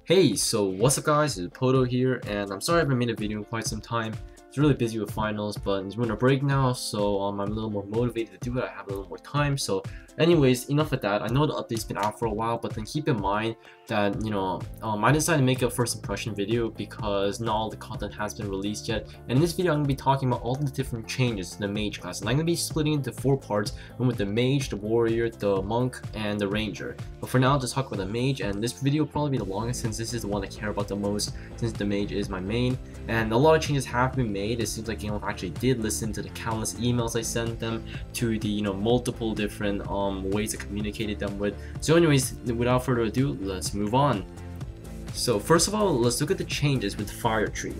Hey, so what's up guys, it's Pohdoh here, and I'm sorry I haven't made a video in quite some time. It's really busy with finals, but it's winter break now, so I'm a little more motivated to do it. I have a little more time. So anyways, enough of that. I know the update's been out for a while, but then keep in mind that, I decided to make a first impression video because not all the content has been released yet. And in this video, I'm going to be talking about all the different changes to the Mage class. And I'm going to be splitting into 4 parts, one with the Mage, the Warrior, the Monk, and the Ranger. But for now, I'll just talk about the Mage, and this video will probably be the longest since this is the one I care about the most, since the Mage is my main. And a lot of changes have been made. It seems like Game of actually did listen to the countless emails I sent them, to the multiple different ways I communicated them with. So anyways, without further ado, let's move on. So first of all, let's look at the changes with Fire Tree.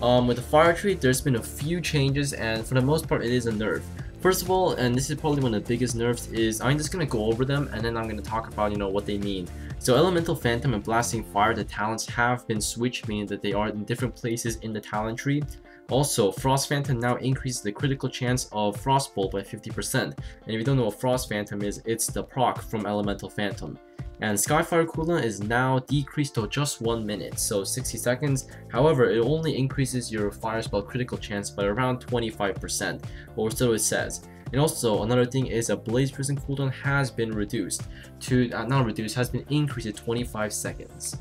With the Fire Tree, there's been a few changes, and for the most part, it is a nerf. First of all, and this is probably one of the biggest nerfs, is I'm just going to go over them and then I'm going to talk about what they mean. So Elemental Phantom and Blasting Fire, the talents have been switched, meaning that they are in different places in the talent tree. Also, Frost Phantom now increases the critical chance of Frostbolt by 50%. And if you don't know what Frost Phantom is, it's the proc from Elemental Phantom. And Skyfire cooldown is now decreased to just 1 minute, so 60 seconds. However, it only increases your fire spell critical chance by around 25%, or so it says. And also, another thing is a Blaze Prison cooldown has been reduced to, has been increased to 25 seconds.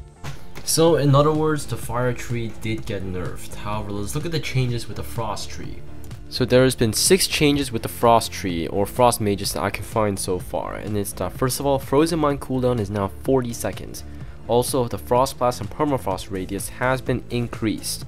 So in other words, the Fire Tree did get nerfed. However, let's look at the changes with the Frost Tree. So there has been 6 changes with the Frost Tree, or Frost Mages, that I can find so far, and it's that first of all, Frozen Mind cooldown is now 40 seconds. Also, the Frost Blast and Permafrost radius has been increased.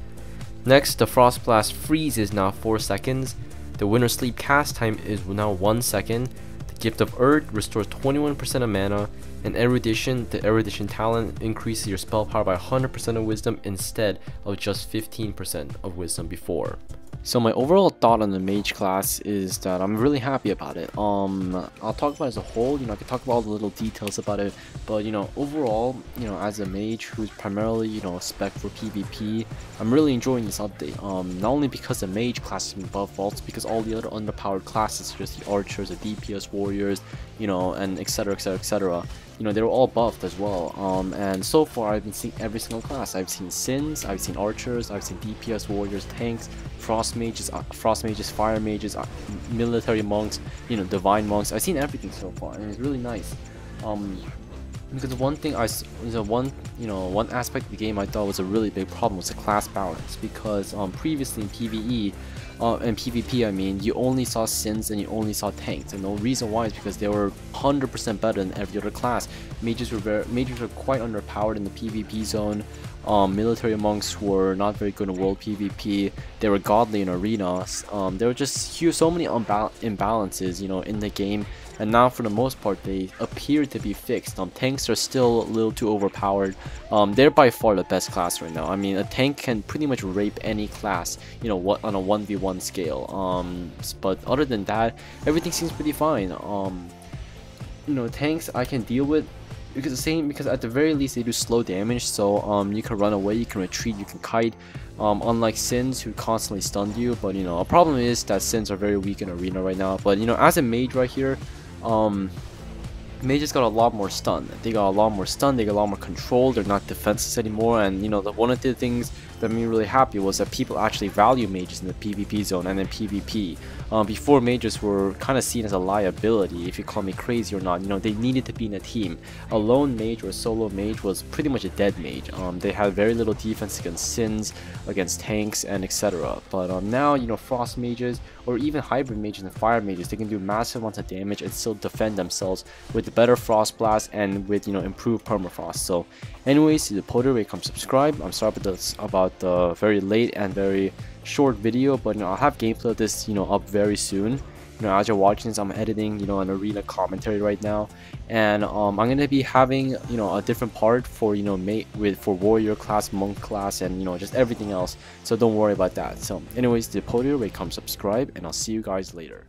Next, the Frost Blast freeze is now 4 seconds. The Winter Sleep cast time is now 1 second. The Gift of Earth restores 21% of mana, and Erudition, the Erudition talent increases your spell power by 100% of Wisdom instead of just 15% of Wisdom before. So my overall thought on the Mage class is that I'm really happy about it. I'll talk about it as a whole. I can talk about all the little details about it, but overall, as a Mage who's primarily spec for PvP, I'm really enjoying this update. Not only because the Mage class has been buffed, but also because all the other underpowered classes, such as the Archers, the DPS Warriors, and etc, they were all buffed as well. And so far I've been seeing every single class. I've seen Sins, I've seen Archers, I've seen DPS Warriors, Tanks, Frost Mages, Fire Mages, Military Monks, Divine Monks. I've seen everything so far, and it's really nice. Because one thing one aspect of the game I thought was a really big problem was the class balance. Because previously in PvE and PvP, I mean, you only saw Sins and you only saw Tanks, and the reason why is because they were 100% better than every other class. Mages were quite underpowered in the PvP zone. Military Monks were not very good in world PvP. They were godly in arenas. There were just so many imbalances, in the game. And now, for the most part, they appear to be fixed. Tanks are still a little too overpowered. They're by far the best class right now. I mean, a tank can pretty much rape any class, on a 1v1 scale. But other than that, everything seems pretty fine. Tanks I can deal with. Because at the very least they do slow damage, so you can run away, you can retreat, you can kite, unlike Sins who constantly stun you. But a problem is that Sins are very weak in arena right now. But as a Mage right here, Mages got a lot more stun. They got a lot more stun, they got a lot more control, they're not defenseless anymore. And one of the things that made me really happy was that people actually value Mages in the PvP zone and in PvP. Before, Mages were kind of seen as a liability, if you call me crazy or not. They needed to be in a team. A lone Mage or a solo Mage was pretty much a dead Mage. They had very little defense against Sins, against Tanks, and etc. But now, Frost Mages, or even Hybrid Mages and Fire Mages, they can do massive amounts of damage and still defend themselves with the better Frost Blast and with improved Permafrost. So anyways, the Pohdoh, come subscribe. I'm sorry about the very late and very short video, but I'll have gameplay of this up very soon. As you're watching this, I'm editing an arena commentary right now, and I'm gonna be having a different part for for Warrior class, Monk class, and just everything else. So don't worry about that. So anyways, the Pohdoh, come subscribe, and I'll see you guys later.